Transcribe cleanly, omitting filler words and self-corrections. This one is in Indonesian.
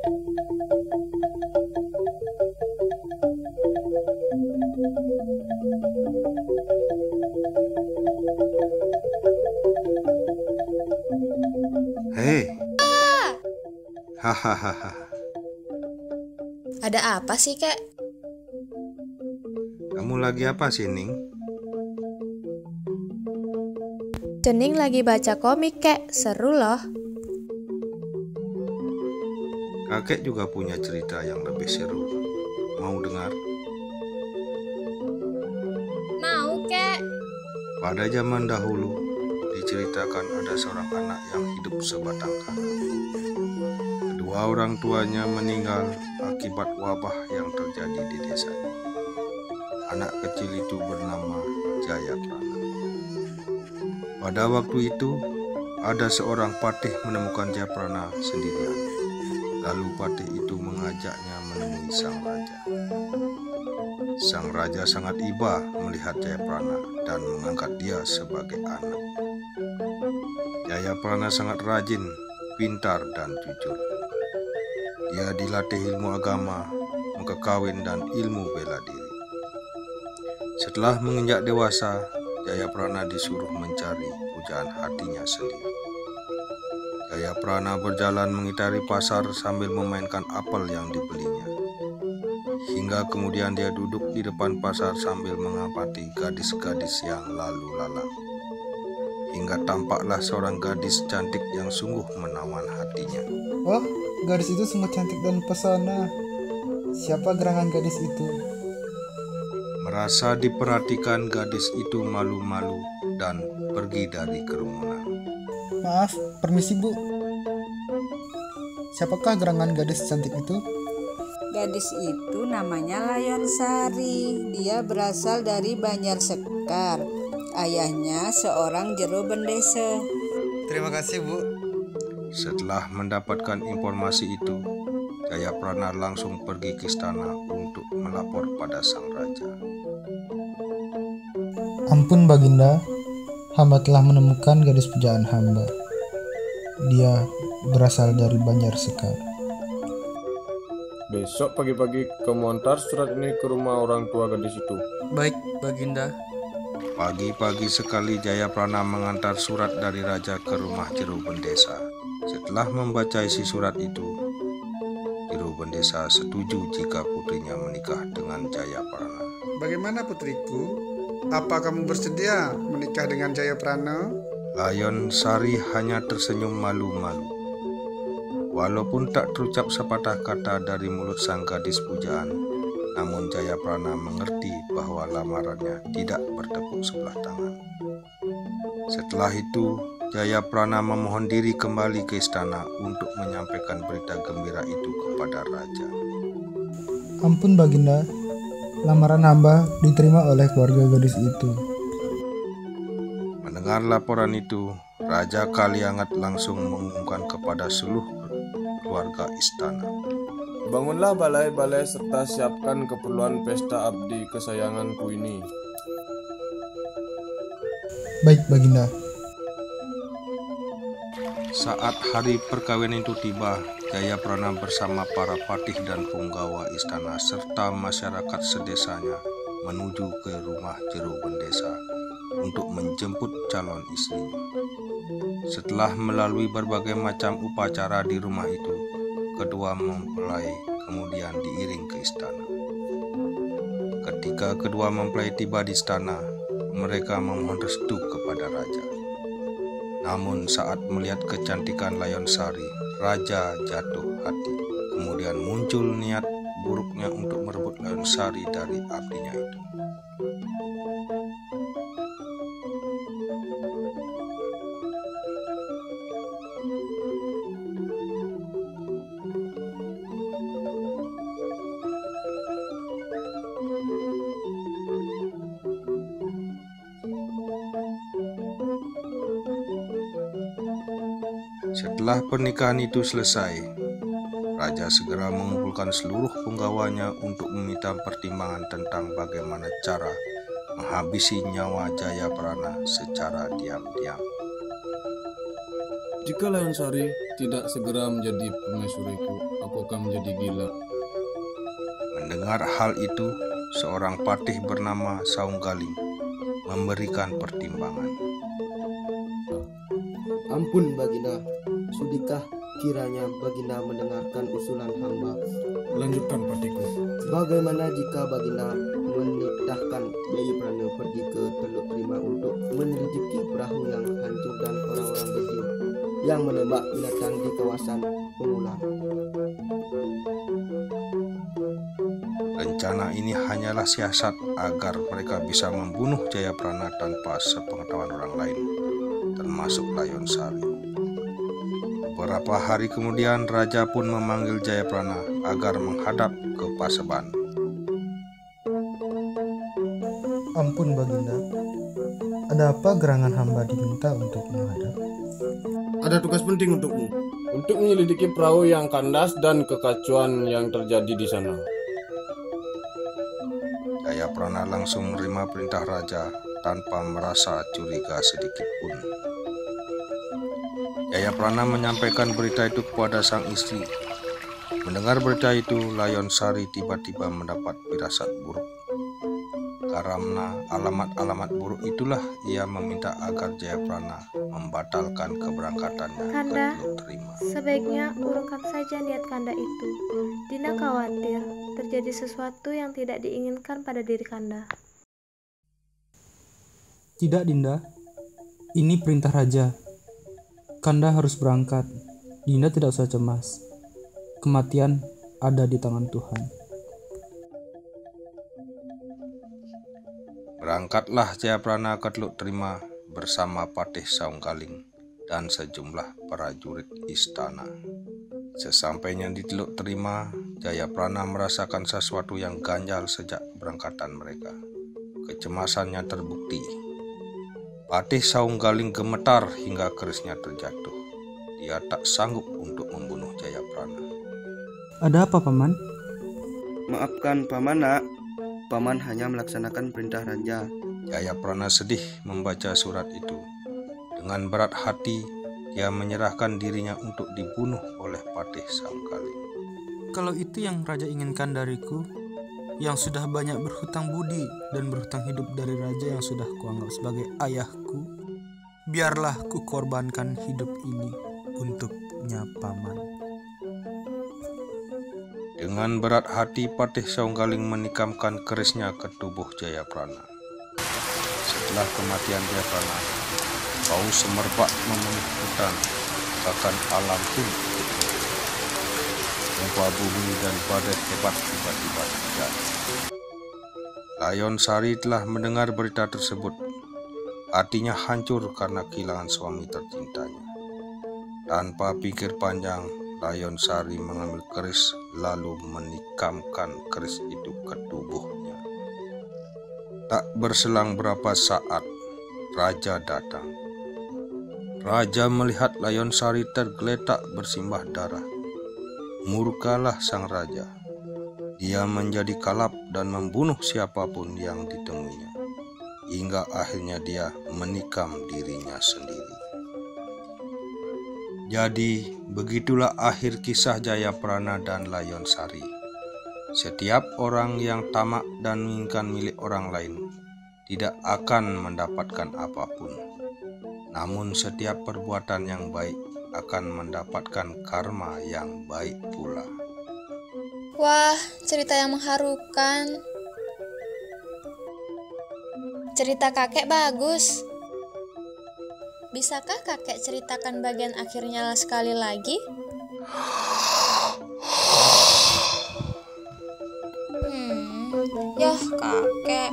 Hei, hahaha. Ada apa sih, Kek? Kamu lagi apa sih, Ning? Cening lagi baca komik, Kek. Seru loh. Kakek juga punya cerita yang lebih seru. Mau dengar? Mau, Kek. Pada zaman dahulu, diceritakan ada seorang anak yang hidup sebatang kara. Kedua orang tuanya meninggal akibat wabah yang terjadi di desa. Anak kecil itu bernama Jayaprana. Pada waktu itu, ada seorang patih menemukan Jayaprana sendirian. Lalu patih itu mengajaknya menemui sang raja. Sang raja sangat iba melihat Jayaprana dan mengangkat dia sebagai anak. Jayaprana sangat rajin, pintar, dan jujur. Dia dilatih ilmu agama, muka kawin, dan ilmu bela diri. Setelah menginjak dewasa, Jayaprana disuruh mencari pujaan hatinya sendiri. Jayaprana berjalan mengitari pasar sambil memainkan apel yang dibelinya. Hingga kemudian dia duduk di depan pasar sambil mengamati gadis-gadis yang lalu lalang. Hingga tampaklah seorang gadis cantik yang sungguh menawan hatinya. Oh, gadis itu sungguh cantik dan pesona. Siapa gerangan gadis itu? Merasa diperhatikan, gadis itu malu-malu dan pergi dari kerumunan. Maaf, permisi Bu. Siapakah gerangan gadis cantik itu? Gadis itu namanya Layon Sari. Dia berasal dari Banjar Sekar. Ayahnya seorang jero bendese. Terima kasih Bu. Setelah mendapatkan informasi itu, Jayaprana langsung pergi ke istana untuk melapor pada sang raja. Ampun Baginda, hamba telah menemukan gadis pujaan hamba. Dia berasal dari Banjar Sekar. Besok pagi-pagi kamu antar surat ini ke rumah orang tua gadis itu. Baik, Baginda. Pagi-pagi sekali Jayaprana mengantar surat dari raja ke rumah jero bendesa. Setelah membaca isi surat itu, jero bendesa setuju jika putrinya menikah dengan Jayaprana. Bagaimana putriku? Apa kamu bersedia menikah dengan Jayaprana? Layon Sari hanya tersenyum malu-malu. Walaupun tak terucap sepatah kata dari mulut sang gadis pujaan, namun Jayaprana mengerti bahwa lamarannya tidak bertepuk sebelah tangan. Setelah itu, Jayaprana memohon diri kembali ke istana untuk menyampaikan berita gembira itu kepada raja. Ampun Baginda, lamaran hamba diterima oleh keluarga gadis itu. Mendengar laporan itu, Raja Kaliangat langsung mengumumkan kepada seluruh keluarga istana. Bangunlah balai-balai serta siapkan keperluan pesta abdi kesayanganku ini. Baik Baginda. Saat hari perkawinan itu tiba, Jayaprana bersama para patih dan punggawa istana serta masyarakat sedesanya menuju ke rumah jero bendesa untuk menjemput calon istrinya. Setelah melalui berbagai macam upacara di rumah itu, kedua mempelai kemudian diiring ke istana. Ketika kedua mempelai tiba di istana, mereka memohon restu kepada raja. Namun saat melihat kecantikan Layon Sari, raja jatuh hati. Kemudian muncul niat buruknya untuk merebut Layon Sari dari abdinya itu. Setelah pernikahan itu selesai, raja segera mengumpulkan seluruh punggawanya untuk meminta pertimbangan tentang bagaimana cara menghabisi nyawa Jayaprana secara diam-diam. Jika Layon Sari tidak segera menjadi permaisuriku, aku akan menjadi gila. Mendengar hal itu, seorang patih bernama Saunggaling memberikan pertimbangan. Ampun Baginda, sudikah kiranya Baginda mendengarkan usulan hamba? Lanjutkan patiku. Bagaimana jika Baginda menitahkan Jayaprana pergi ke Teluk Terima untuk menyelidiki perahu yang hancur dan orang-orang berjiwa yang menembak binatang di kawasan Pengular? Rencana ini hanyalah siasat agar mereka bisa membunuh Jayaprana tanpa sepengetahuan orang lain, termasuk Layon Sari. Beberapa hari kemudian raja pun memanggil Jayaprana agar menghadap ke Paseban. Ampun Baginda, ada apa gerangan hamba diminta untuk menghadap? Ada tugas penting untukmu, untuk menyelidiki perahu yang kandas dan kekacauan yang terjadi di sana. Jayaprana langsung menerima perintah raja tanpa merasa curiga sedikit pun. Jayaprana menyampaikan berita itu kepada sang istri. Mendengar berita itu, Layon Sari tiba-tiba mendapat firasat buruk. Karena alamat-alamat buruk itulah ia meminta agar Jayaprana membatalkan keberangkatannya Kanda, ke Teluk Terima. sebaiknya urungkan saja niat Kanda itu. Dinda khawatir terjadi sesuatu yang tidak diinginkan pada diri Kanda. Tidak Dinda, ini perintah raja. Kanda harus berangkat. Dinda tidak usah cemas. Kematian ada di tangan Tuhan. Berangkatlah Jayaprana ke Teluk Terima bersama Patih Saunggaling dan sejumlah prajurit istana. Sesampainya di Teluk Terima, Jayaprana merasakan sesuatu yang ganjal sejak berangkatan mereka. Kecemasannya terbukti. Patih Saunggaling gemetar hingga kerisnya terjatuh. Dia tak sanggup untuk membunuh Jayaprana. Ada apa, Paman? Maafkan Paman nak, Paman hanya melaksanakan perintah raja. Jayaprana sedih membaca surat itu. Dengan berat hati, dia menyerahkan dirinya untuk dibunuh oleh Patih Saunggaling. Kalau itu yang raja inginkan dariku, yang sudah banyak berhutang budi dan berhutang hidup dari raja yang sudah kuanggap sebagai ayahku, biarlah ku korbankan hidup ini untuknya Paman. Dengan berat hati, Patih Saunggaling menikamkan kerisnya ke tubuh Jayaprana. Setelah kematian Jayaprana, bau semerbak memenuhi hutan, bahkan alam pun ikut mati. Gempa bumi dan badai hebat tiba-tiba terjadi. Layon Sari telah mendengar berita tersebut. Hatinya hancur karena kehilangan suami tercintanya. Tanpa pikir panjang, Layon Sari mengambil keris lalu menikamkan keris itu ke tubuhnya. Tak berselang berapa saat, raja datang. Raja melihat Layon Sari tergeletak bersimbah darah. Murkalah sang raja. Dia menjadi kalap dan membunuh siapapun yang ditemuinya. Hingga akhirnya dia menikam dirinya sendiri. Jadi, begitulah akhir kisah Jayaprana dan Layon Sari. Setiap orang yang tamak dan menginginkan milik orang lain tidak akan mendapatkan apapun. Namun setiap perbuatan yang baik akan mendapatkan karma yang baik pula. Wah, cerita yang mengharukan. Cerita kakek bagus. Bisakah kakek ceritakan bagian akhirnya sekali lagi? Yah, kakek.